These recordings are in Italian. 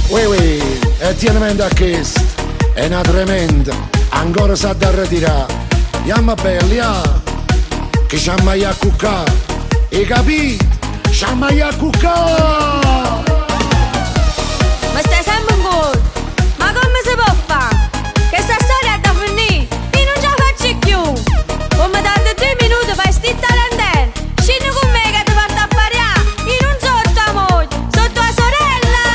Ui, e tieni mente a questo, è una tremenda, ancora sa da ritirare. Yamma belli, che c'amma a cuccà, hai capito? C'amma a cuccà! Ma stai sempre in gol, ma come si può fare? Che sta storia è da finire, io non ce la faccio più. Come tanto 2 minuti fai sti tarantelle, scendi con me che ti porto a pariare, io non so tua moglie, sono tua sorella.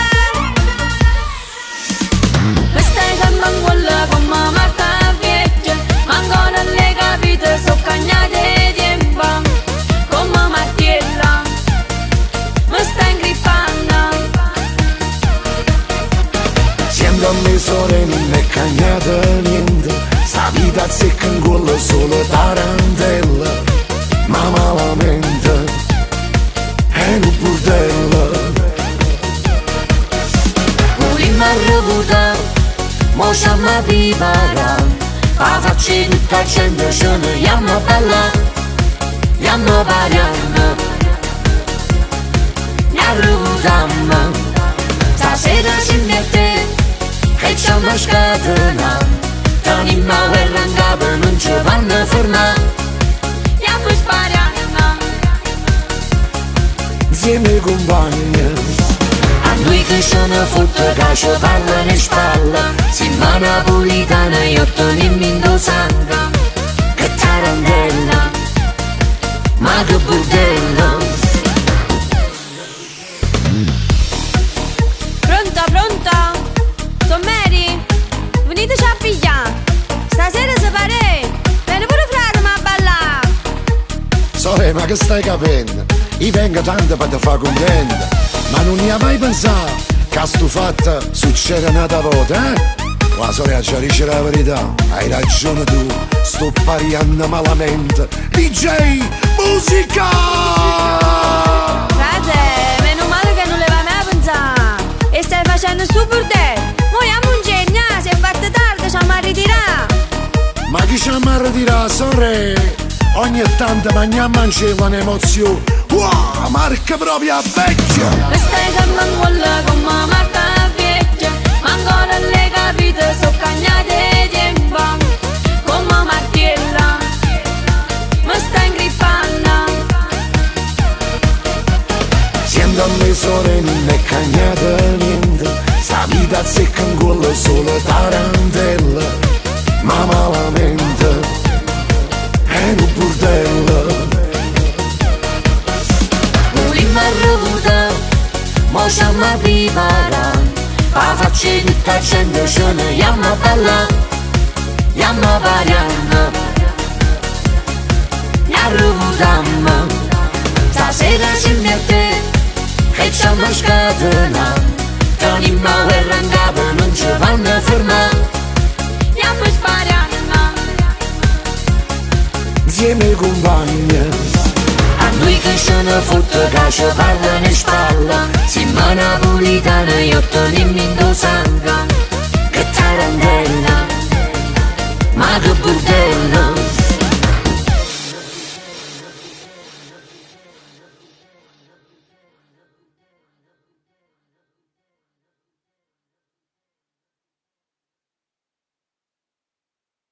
Ma stai sempre in gol come Marta Vecchia, ma ancora non le capite, sono cagnate di tempo, come Mattiella, mi stai ingrippando. Siendo a me sole non è cagnata niente, sta vita zecca in quello solo tarantella, ma malamente è un burdello. Volimmo arrevuta, mo c'amma vivara, a facci tutta gente ce ne iamo bella, iamo parianno, ne arrevutammo, stasera ci mette, che c'amma scatena, tenimmo a guerra in capo non ci vanno fermare, iamo sparianno, Insieme compagni, a noi che ce ne fotte che ci parlano in spalla, siamo napolitana e io tenimmo in dosanga, che tarantella, ma che bordello. Pronta, pronta? Sono Mary? Veniteci a pigliare, stasera si pare, vieni pure frate ma a ballare. sole ma che stai capendo? Io vengo tanto per te far contenta, ma non ne hai mai pensato che a sto fatto succede un'altra volta, eh? Ma sorella ci dice la verità, hai ragione tu, sto pariando malamente. DJ, musica! Frate, meno male che non le vai mai a pensare, e stai facendo sto bordello, mo andiamo in genio, si è fatta tardi, ci andiamo a ritirare. Ma chi ci ha a ritirare, sorella? Ogni tanto mangiamo anche un'emozione. Wow, marca proprio a vecchia! E stai sempre in quella come Marta Vecchia, ma ancora le capite, sono cagnate di tempo, come Mattiella, mi stai ingrippando. Siendo a me sole non è cagnata niente, sta vita zecca in quello solo tarantella, ma malamente è un burdello. Volimmo arrevuta, mo c'amma a vivere, a facci tutta gente ce ne iamo bella, iamo parianno, ne arrevutammo, stasera ci mette, che c'amma scatena, tenimmo a guerra in capo non ci vanno fermare, iamo sparianno. Insieme compagni, A noi che ce ne fotte che ci parlano in spalla, siamo napolitana e io tenimmo in dosanga, che tarantella, ma che bordello.